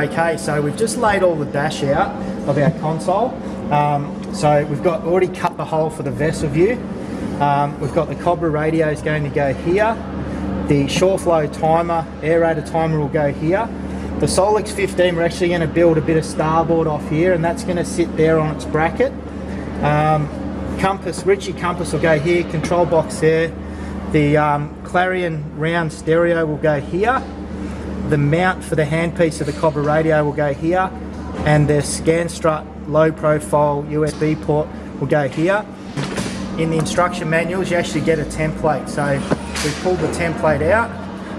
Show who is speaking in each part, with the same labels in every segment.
Speaker 1: Okay, so we've just laid all the dash out of our console. So we've got already cut the hole for the vessel view. We've got the Cobra radios going to go here. The Shoreflow timer, aerator timer will go here. The Solix 15, we're actually going to build a bit of starboard off here, and that's going to sit there on its bracket. Compass, Ritchie compass will go here, control box there. The Clarion round stereo will go here. The mount for the handpiece of the Cobra radio will go here, and the scan strut low profile USB port will go here. In the instruction manuals you actually get a template, so we pulled the template out,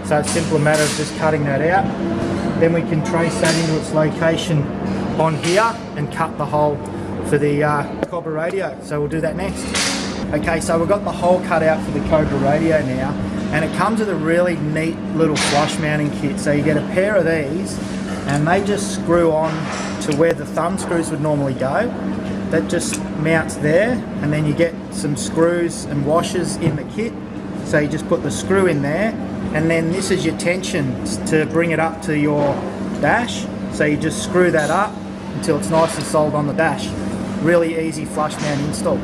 Speaker 1: so it's a simple matter of just cutting that out. Then we can trace that into its location on here and cut the hole for the Cobra radio, so we'll do that next. Okay, so we've got the hole cut out for the Cobra radio now, and it comes with a really neat little flush mounting kit. So you get a pair of these, and they just screw on to where the thumb screws would normally go. That just mounts there, and then you get some screws and washers in the kit. So you just put the screw in there, and then this is your tension to bring it up to your dash. So you just screw that up until it's nice and solid on the dash. Really easy flush mount install.